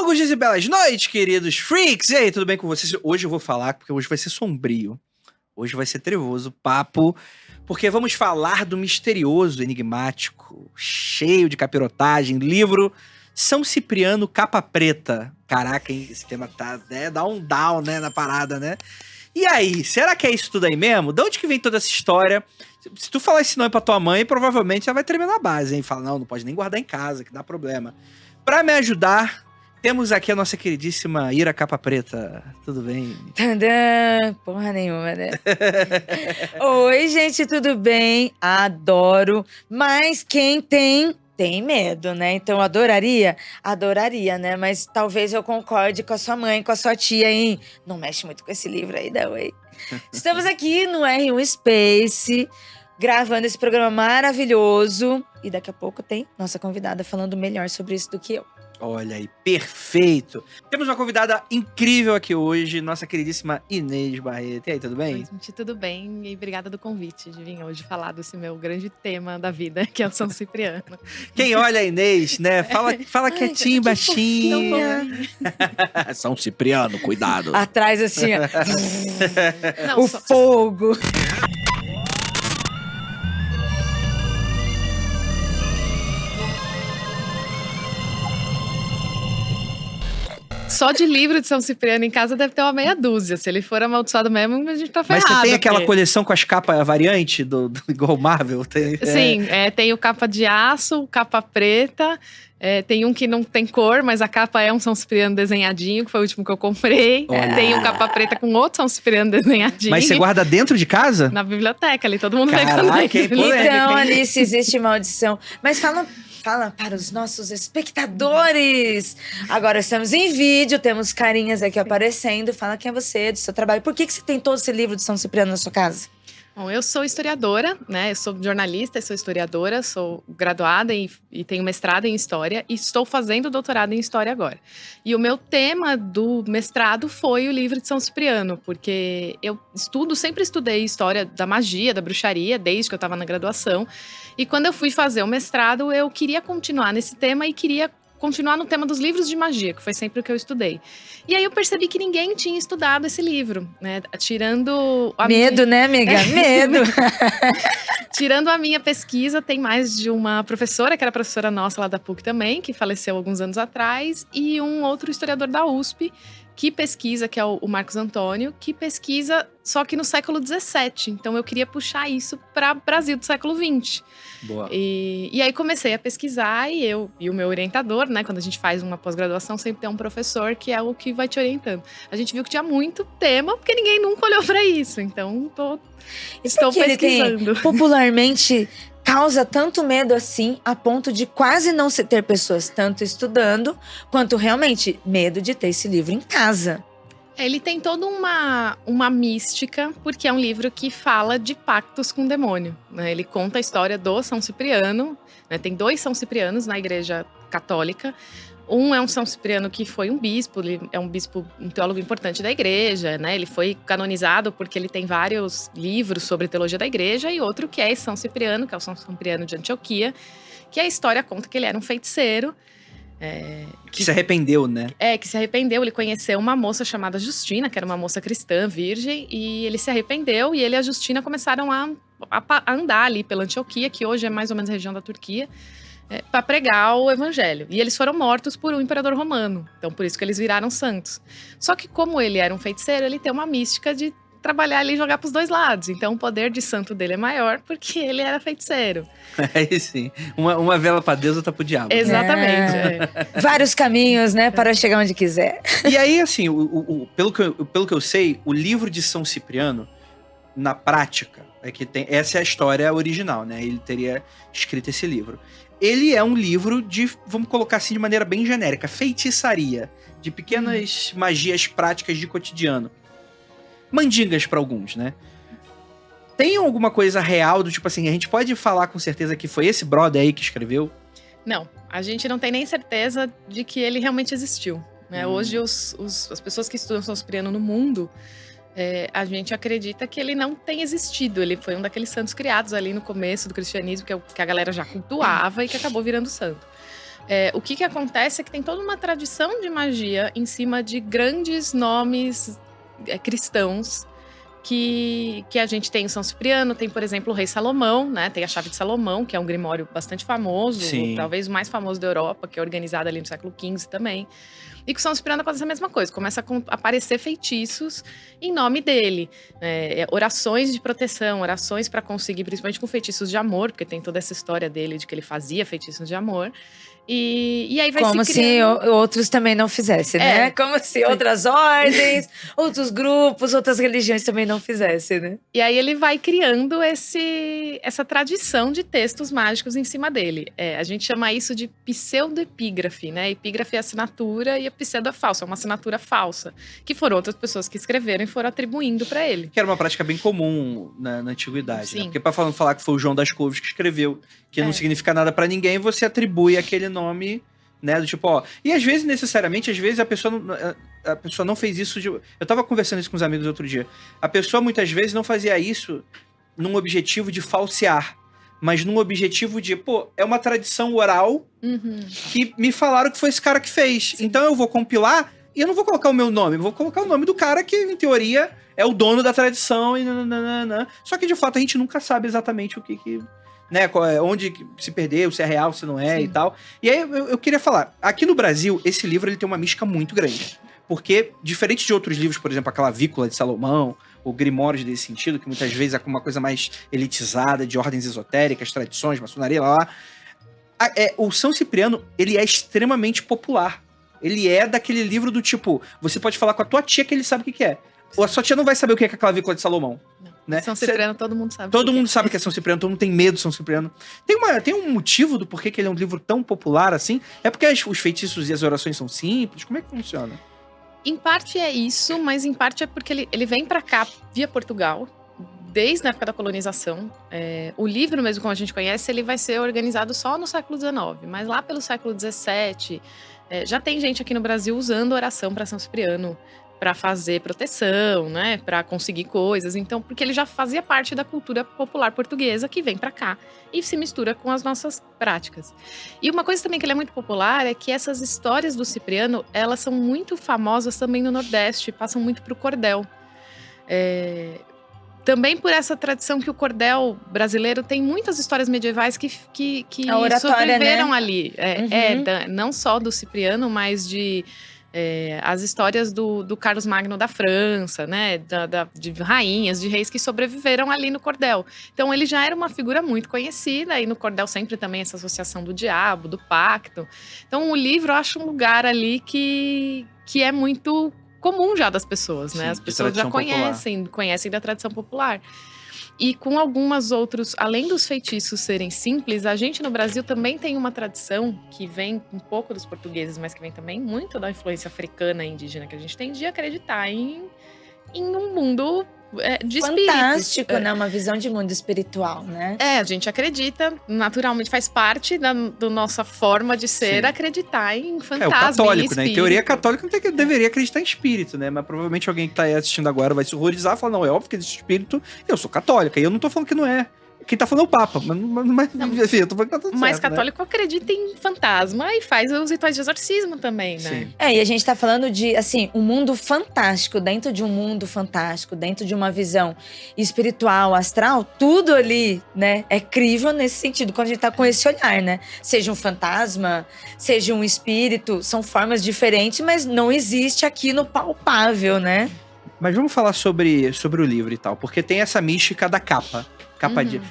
Longos dias e belas noites, queridos freaks! E aí, tudo bem com vocês? Hoje eu vou falar, porque hoje vai ser sombrio. Hoje vai ser trevoso o papo, porque vamos falar do misterioso, enigmático, cheio de capirotagem, livro São Cipriano Capa Preta. Caraca, hein? Esse tema tá, né, dá um down, né, na parada, né? E aí, será que é isso tudo aí mesmo? De onde que vem toda essa história? Se tu falar esse nome pra tua mãe, provavelmente ela vai tremer na base, hein? Fala, não pode nem guardar em casa, que dá problema. Pra me ajudar, temos aqui a nossa queridíssima Ira Capa Preta. Tudo bem? Tadã! Porra nenhuma, né? Oi, gente, tudo bem? Adoro. Mas quem tem medo, né? Então, adoraria, né? Mas talvez eu concorde com a sua mãe, com a sua tia, hein? Não mexe muito com esse livro aí, não, hein? Estamos aqui no R1 Space, gravando esse programa maravilhoso. E daqui a pouco tem nossa convidada falando melhor sobre isso do que eu. Olha aí, perfeito! Temos uma convidada incrível aqui hoje, nossa queridíssima Inês Barreto. E aí, tudo bem? Oi, gente, tudo bem? E obrigada do convite de vir hoje falar desse meu grande tema da vida, que é o São Cipriano. Quem olha a Inês, né? Fala quietinho, baixinho. São Cipriano, cuidado. Atrás, assim, ó. Não, Fogo. Só de livro de São Cipriano em casa deve ter uma meia dúzia. Se ele for amaldiçoado mesmo, a gente tá ferrado. Mas você tem aquela porque... coleção com as capas variantes do igual Marvel? Sim, tem o capa de aço, capa preta. Tem um que não tem cor, mas a capa é um São Cipriano desenhadinho, que foi o último que eu comprei. Tem o capa preta com outro São Cipriano desenhadinho. Mas você guarda dentro de casa? Na biblioteca ali, todo mundo vê Caraca, quando Então, Alice, existe maldição. Mas fala para os nossos espectadores. Agora estamos em vídeo, temos carinhas aqui aparecendo. Fala quem é você, do seu trabalho. Por que você tem todo esse livro de São Cipriano na sua casa? Bom, eu sou historiadora, né? Eu sou jornalista, sou historiadora, sou graduada e tenho mestrado em História e estou fazendo doutorado em História agora. E o meu tema do mestrado foi o livro de São Cipriano, porque eu sempre estudei História da magia, da bruxaria, desde que eu estava na graduação. E quando eu fui fazer o mestrado, eu queria continuar nesse tema e queria continuar no tema dos livros de magia, que foi sempre o que eu estudei. E aí eu percebi que ninguém tinha estudado esse livro, né? Tirando... Medo, né, amiga? Medo! Tirando a minha pesquisa, tem mais de uma professora, que era professora nossa lá da PUC também, que faleceu alguns anos atrás, e um outro historiador da USP, que pesquisa, que é o Marcos Antônio, que pesquisa só que no século XVII. Então eu queria puxar isso para o Brasil do século XX. Boa. E aí comecei a pesquisar e o meu orientador, né? Quando a gente faz uma pós-graduação, sempre tem um professor que é o que vai te orientando. A gente viu que tinha muito tema, porque ninguém nunca olhou para isso. Então estou pesquisando. Ele tem, popularmente causa tanto medo assim, a ponto de quase não se ter pessoas tanto estudando, quanto realmente medo de ter esse livro em casa. Ele tem toda uma mística, porque é um livro que fala de pactos com o demônio, né? Ele conta a história do São Cipriano, né? Tem 2 São Ciprianos na Igreja Católica. Um é um São Cipriano que foi um bispo, ele é um teólogo importante da igreja, né? Ele foi canonizado porque ele tem vários livros sobre teologia da igreja, e outro que é esse São Cipriano, que é o São Cipriano de Antioquia, que a história conta que ele era um feiticeiro. Que se arrependeu, né? Que se arrependeu. Ele conheceu uma moça chamada Justina, que era uma moça cristã, virgem, e ele se arrependeu, e ele e a Justina começaram a andar ali pela Antioquia, que hoje é mais ou menos a região da Turquia, para pregar o evangelho. E eles foram mortos por um imperador romano. Então, por isso que eles viraram santos. Só que como ele era um feiticeiro, ele tem uma mística de trabalhar ali e jogar pros 2 lados. Então, o poder de santo dele é maior porque ele era feiticeiro. Aí sim. Uma vela pra Deus, outra pro diabo. Exatamente. Vários caminhos, né? Para chegar onde quiser. E aí, assim, pelo que eu sei, o livro de São Cipriano, na prática, essa é a história original, né? Ele teria escrito esse livro. Ele é um livro de, vamos colocar assim de maneira bem genérica, feitiçaria, de pequenas magias práticas de cotidiano. Mandingas para alguns, né? Tem alguma coisa real do tipo assim, a gente pode falar com certeza que foi esse brother aí que escreveu? Não, a gente não tem nem certeza de que ele realmente existiu, né? Hoje as pessoas que estudam São Cipriano no mundo, a gente acredita que ele não tem existido. Ele foi um daqueles santos criados ali no começo do cristianismo, que a galera já cultuava e que acabou virando santo. O que acontece é que tem toda uma tradição de magia em cima de grandes nomes cristãos que a gente tem em São Cipriano. Tem, por exemplo, o rei Salomão, né? Tem a Chave de Salomão, que é um grimório bastante famoso, Sim. talvez o mais famoso da Europa, que é organizado ali no século XV também. E com São Cipriano acontece a mesma coisa, começa a aparecer feitiços em nome dele. Orações de proteção, orações para conseguir, principalmente com feitiços de amor, porque tem toda essa história dele de que ele fazia feitiços de amor. E aí vai Como se se criando... outros também não fizessem, né? Como se outras ordens, outros grupos, outras religiões também não fizessem, né? E aí ele vai criando essa tradição de textos mágicos em cima dele. A gente chama isso de pseudoepígrafe, né? Epígrafe é assinatura e a pseudo é falsa, é uma assinatura falsa. Que foram outras pessoas que escreveram e foram atribuindo para ele. Que era uma prática bem comum na antiguidade, Sim. né? Porque para falar que foi o João das Couves que escreveu, que não significa nada para ninguém, você atribui aquele nome, né? Do tipo, ó. E às vezes, necessariamente, a pessoa não fez isso. Eu tava conversando isso com os amigos outro dia. A pessoa muitas vezes não fazia isso num objetivo de falsear, mas num objetivo de, é uma tradição oral que me falaram que foi esse cara que fez. Então eu vou compilar e eu não vou colocar o meu nome, eu vou colocar o nome do cara que, em teoria, é o dono da tradição. Só que, de fato, a gente nunca sabe exatamente o que né, onde se perdeu, se é real, se não é. Sim. E tal. E aí eu queria falar, aqui no Brasil, esse livro ele tem uma mística muito grande. Porque, diferente de outros livros, por exemplo, aquela Vícula de Salomão, ou Grimórios desse sentido, que muitas vezes é uma coisa mais elitizada, de ordens esotéricas, tradições, maçonaria, lá. O São Cipriano, ele é extremamente popular. Ele é daquele livro do tipo, você pode falar com a tua tia que ele sabe o que é. Ou a sua tia não vai saber o que é aquela Vícula de Salomão. Né? São Cipriano, todo mundo sabe. Todo mundo sabe que é São Cipriano, todo mundo tem medo de São Cipriano. Tem um motivo do porquê que ele é um livro tão popular assim? É porque os feitiços e as orações são simples? Como é que funciona? Em parte é isso, mas em parte é porque ele vem pra cá via Portugal, desde a época da colonização. O livro mesmo, como a gente conhece, ele vai ser organizado só no século XIX. Mas lá pelo século XVII, já tem gente aqui no Brasil usando oração para São Cipriano, para fazer proteção, né, para conseguir coisas. Então, porque ele já fazia parte da cultura popular portuguesa que vem para cá e se mistura com as nossas práticas. E uma coisa também que ele é muito popular é que essas histórias do Cipriano, elas são muito famosas também no Nordeste, passam muito pro cordel. Também por essa tradição que o cordel brasileiro tem muitas histórias medievais que sobreviveram, né? Ali. Não só do Cipriano, mas de... as histórias do Carlos Magno da França, né, de rainhas, de reis que sobreviveram ali no cordel. Então ele já era uma figura muito conhecida, e no cordel sempre também essa associação do diabo, do pacto. Então o livro, eu acho um lugar ali que é muito comum já das pessoas, né? As pessoas já conhecem da tradição popular. E com algumas outros, além dos feitiços serem simples, a gente no Brasil também tem uma tradição que vem um pouco dos portugueses, mas que vem também muito da influência africana e indígena que a gente tem de acreditar em um mundo de espíritos. Fantástico, né? Uma visão de mundo espiritual, né? A gente acredita, naturalmente faz parte da nossa forma de ser. Sim. Acreditar em fantasma, o católico, em né? Em teoria, católico deveria acreditar em espírito, né? Mas provavelmente alguém que tá aí assistindo agora vai se horrorizar e falar, não, é óbvio que existe espírito, eu sou católica, e eu não tô falando que não é. Quem tá falando é o Papa, mas enfim, eu tô falando que tá tudo Mas certo, católico, né? Acredita em fantasma e faz os rituais de exorcismo também, né? Sim. E a gente tá falando de, assim, um mundo fantástico, dentro de um mundo fantástico, dentro de uma visão espiritual, astral, tudo ali, né, é crível nesse sentido, quando a gente tá com esse olhar, né? Seja um fantasma, seja um espírito, são formas diferentes, mas não existe aqui no palpável, né? Mas vamos falar sobre o livro e tal, porque tem essa mística da capa.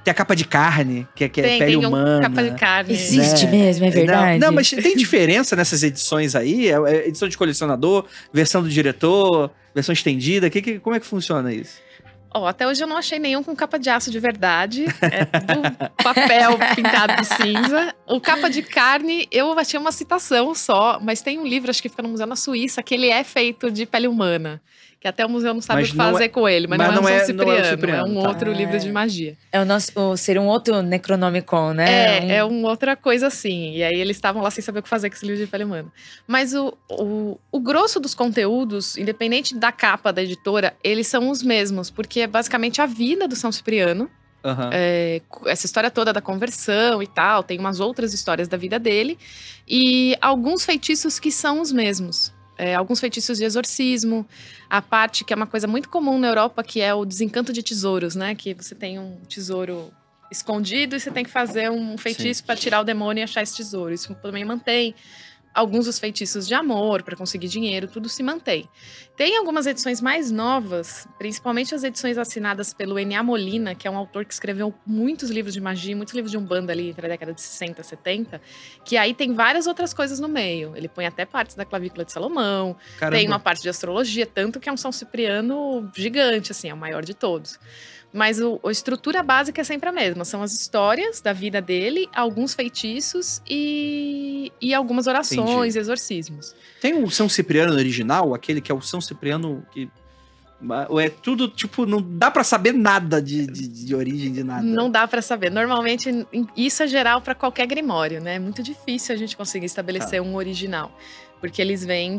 Tem a capa de carne, que é pele humana. Capa de carne. Existe mesmo, é verdade? Não, mas tem diferença nessas edições aí? É edição de colecionador, versão do diretor, versão estendida? Como é que funciona isso? Até hoje eu não achei nenhum com capa de aço de verdade. É tudo papel pintado de cinza. O capa de carne, eu achei uma citação só, mas tem um livro, acho que fica no museu na Suíça, que ele é feito de pele humana. Que até o museu não sabe o que fazer com ele, mas não é o São Cipriano, é um outro livro de magia. Seria um outro Necronomicon, né? É uma outra coisa assim. E aí eles estavam lá sem saber o que fazer com esse livro de pele humana. Mas o grosso dos conteúdos, independente da capa da editora, eles são os mesmos, porque é basicamente a vida do São Cipriano, Aham. Essa história toda da conversão e tal, tem umas outras histórias da vida dele. E alguns feitiços que são os mesmos. Alguns feitiços de exorcismo. A parte que é uma coisa muito comum na Europa, que é o desencanto de tesouros, né? Que você tem um tesouro escondido e você tem que fazer um feitiço para tirar o demônio e achar esse tesouro. Isso também mantém. Alguns dos feitiços de amor, para conseguir dinheiro, tudo se mantém. Tem algumas edições mais novas, principalmente as edições assinadas pelo Ennio Molina, que é um autor que escreveu muitos livros de magia, muitos livros de Umbanda ali entre a década de 60 e 70, que aí tem várias outras coisas no meio. Ele põe até partes da clavícula de Salomão, Caramba. tem uma parte de astrologia, tanto que é um São Cipriano gigante, assim, é o maior de todos. Mas a estrutura básica é sempre a mesma. São as histórias da vida dele, alguns feitiços e algumas orações, Entendi. exorcismos. Tem o São Cipriano original, aquele que é o São Cipriano que... Ou é tudo, tipo, não dá pra saber nada de origem, de nada. Não dá pra saber. Normalmente, isso é geral pra qualquer grimório, né? É muito difícil a gente conseguir estabelecer um original. Porque eles vêm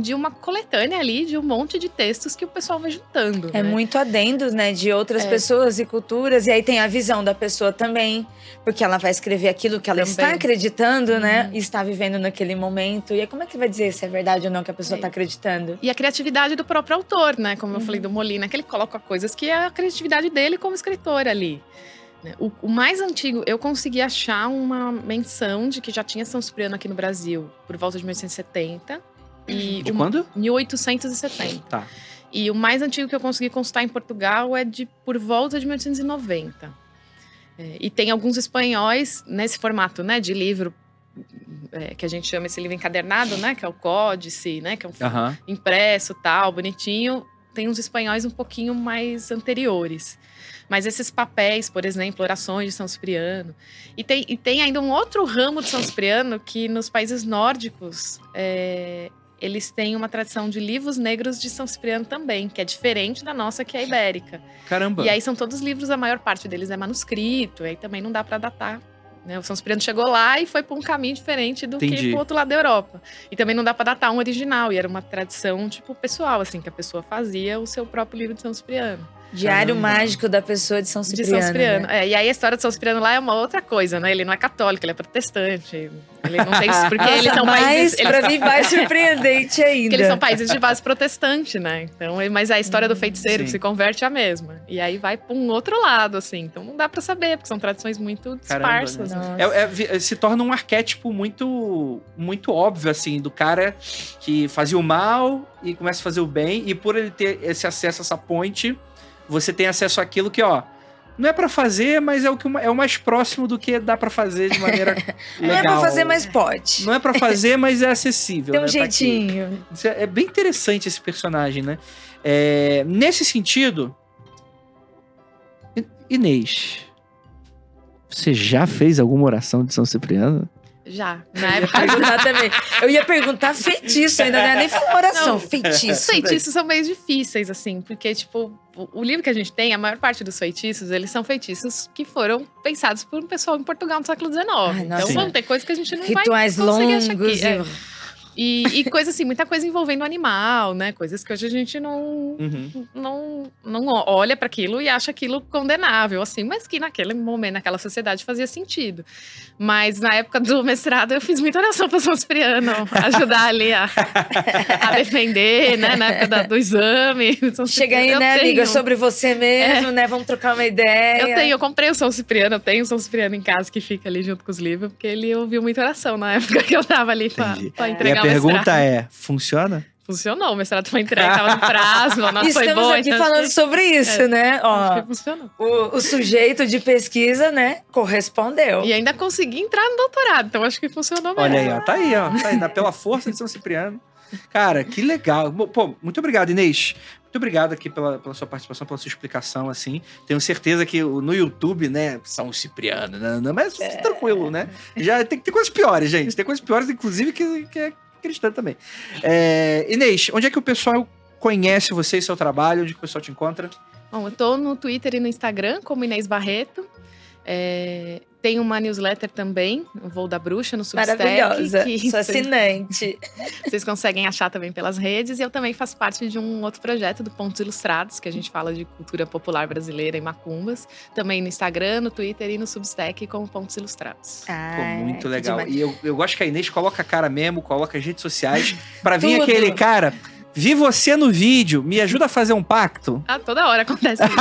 de uma coletânea ali, de um monte de textos que o pessoal vai juntando. É né? muito adendos, né, de outras pessoas e culturas. E aí tem a visão da pessoa também. Porque ela vai escrever aquilo que ela Também. está acreditando, né? E está vivendo naquele momento. E aí como é que vai dizer se é verdade ou não que a pessoa está acreditando? E a criatividade do próprio autor, né? Como eu falei do Molina, que ele coloca coisas que é a criatividade dele como escritor ali. O mais antigo, eu consegui achar uma menção de que já tinha São Cipriano aqui no Brasil por volta de 1870. De quando? 1870. Tá. E o mais antigo que eu consegui consultar em Portugal é de por volta de 1890. E tem alguns espanhóis nesse formato, né, de livro, que a gente chama esse livro encadernado, né, que é o Códice, né, que é um Aham. impresso, tal, bonitinho. Tem uns espanhóis um pouquinho mais anteriores. Mas esses papéis, por exemplo, orações de São Cipriano. E tem ainda um outro ramo de São Cipriano que nos países nórdicos eles têm uma tradição de livros negros de São Cipriano também, que é diferente da nossa, que é a ibérica. Caramba. E aí são todos livros, a maior parte deles é manuscrito, aí também não dá para datar. Né? O São Cipriano chegou lá e foi por um caminho diferente do que pro outro lado da Europa. E também não dá para datar um original, e era uma tradição, tipo, pessoal, assim, que a pessoa fazia o seu próprio livro de São Cipriano. Diário mágico da pessoa de São Cipriano. De São Cipriano. Né? E aí a história de São Cipriano lá é uma outra coisa, né? Ele não é católico, ele é protestante. Ele não tem isso, porque eles são países... Pra mim, mais surpreendente ainda. Porque eles são países de base protestante, né? Então, mas a história do feiticeiro que se converte é a mesma. E aí vai pra um outro lado, assim. Então não dá pra saber, porque são tradições muito disparsas. Né? Se torna um arquétipo muito, muito óbvio, assim, do cara que fazia o mal e começa a fazer o bem. E por ele ter esse acesso a essa ponte... Você tem acesso àquilo que, ó, não é pra fazer, mas é o mais próximo do que dá pra fazer de maneira legal. Não é pra fazer, mas pode. Não é pra fazer, mas é acessível. Tem um né? jeitinho. Tá, é bem interessante esse personagem, né? Nesse sentido, Inês, você já fez alguma oração de São Cipriano? Já. Eu ia perguntar também. Eu ia perguntar feitiço ainda, né? Nem falar oração, não, feitiço. Os feitiços são meio difíceis, assim, porque, tipo, o livro que a gente tem, a maior parte dos feitiços, eles são feitiços que foram pensados por um pessoal em Portugal no século XIX. Então vão ter coisas que a gente não Rituais vai conseguir longos achar aqui. E coisa assim, muita coisa envolvendo animal, né? Coisas que hoje a gente não olha para aquilo e acha aquilo condenável, assim, mas que naquele momento, naquela sociedade fazia sentido. Mas na época do mestrado eu fiz muita oração para São Cipriano, ajudar ali a defender, né? Na época do exame. Chega aí, né, amiga, sobre você mesmo, né? Vamos trocar uma ideia. Eu comprei o São Cipriano, eu tenho o São Cipriano em casa que fica ali junto com os livros, porque ele ouviu muita oração na época que eu tava ali pra entregar. A pergunta é, funciona? Funcionou, o mestrado foi entregue, tava no prazo, a nota foi boa. Estamos aqui falando sobre isso, né? Ó, funcionou. O sujeito de pesquisa, né, correspondeu. E ainda consegui entrar no doutorado, então acho que funcionou mesmo. Olha aí, ó, tá aí, pela força de São Cipriano. Cara, que legal. Pô, muito obrigado, Inês. Muito obrigado aqui pela sua participação, pela sua explicação, assim. Tenho certeza que no YouTube, né, São Cipriano, né, mas tranquilo, né? Já tem coisas piores, gente. Tem coisas piores, inclusive, que é cristã também. Inês, onde é que o pessoal conhece você e seu trabalho? Onde que o pessoal te encontra? Bom, eu tô no Twitter e no Instagram como Inês Barreto. Tem uma newsletter também, o Voo da Bruxa, no Substack. Maravilhosa, que sou assinante. Vocês conseguem achar também pelas redes. E eu também faço parte de um outro projeto do Pontos Ilustrados, que a gente fala de cultura popular brasileira e macumbas. Também no Instagram, no Twitter e no Substack como Pontos Ilustrados. Pô, muito que legal. demais. E eu gosto que a Inês coloca a cara mesmo, coloca as redes sociais, pra vir Tudo. aquele cara... Vi você no vídeo, me ajuda a fazer um pacto? Ah, toda hora acontece isso.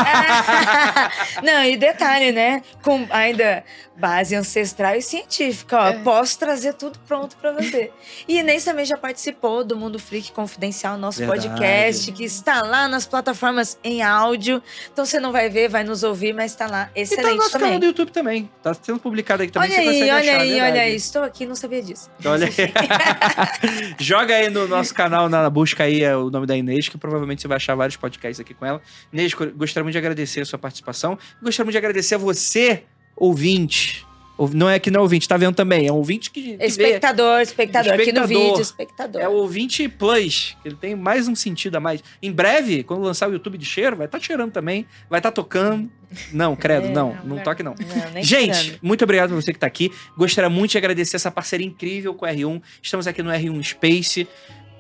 Não, e detalhe, né? Com ainda base ancestral e científica, ó. Posso trazer tudo pronto pra você. E Inês também já participou do Mundo Freak Confidencial, nosso Verdade. podcast, que está lá nas plataformas em áudio. Então você não vai ver, vai nos ouvir, mas tá lá. E Excelente tá no nosso também. canal do YouTube também. Tá sendo publicado aqui também, Olha você consegue aí, olha achar, aí, verdade. olha aí. Estou aqui, não sabia disso. Olha aí. Joga aí no nosso canal, na busca aí o nome da Inês, que provavelmente você vai achar vários podcasts aqui com ela. Inês, gostaria muito de agradecer a sua participação. Gostaria muito de agradecer a você, ouvinte. Não é que não é ouvinte, tá vendo também. É um ouvinte que vê. Espectador. Aqui no Espectador. vídeo, espectador. É o ouvinte plus. Ele tem mais um sentido a mais. Em breve, quando lançar o YouTube de cheiro, vai estar cheirando também. Vai estar tocando. Não, credo, não toque não. Não, nem Gente, tirando. muito obrigado por você que tá aqui. Gostaria muito de agradecer essa parceria incrível com o R1. Estamos aqui no R1 Space.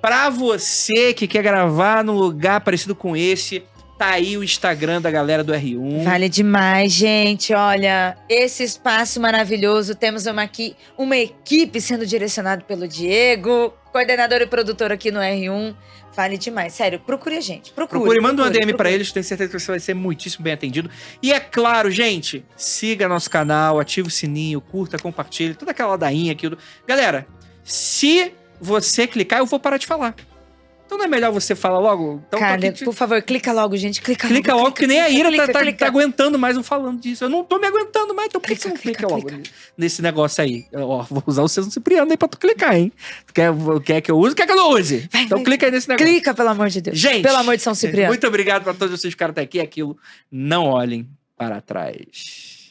Pra você que quer gravar num lugar parecido com esse, tá aí o Instagram da galera do R1. Vale demais, gente. Olha, esse espaço maravilhoso. Temos uma equipe sendo direcionada pelo Diego, coordenador e produtor aqui no R1. Vale demais. Sério, procure a gente. Procure, manda uma DM pra procure. eles, tenho certeza que você vai ser muitíssimo bem atendido. E é claro, gente, siga nosso canal, ative o sininho, curta, compartilhe, toda aquela ladainha, aquilo. Galera, se você clicar, eu vou parar de falar. Então não é melhor você falar logo? Então, Cara, por favor, clica logo, gente. Clica logo, que nem a Ira tá clica. aguentando mais eu falando disso. Eu não tô me aguentando mais, então por que você não clica logo clica. nesse negócio aí? Ó, vou usar o César Cipriano aí pra tu clicar, hein? Quer que eu use? Quer que eu não use? Então clica aí nesse negócio. Clica, pelo amor de Deus. Gente, Pelo amor de São Cipriano. muito obrigado pra todos vocês que ficaram até aqui. Aquilo, não olhem para trás.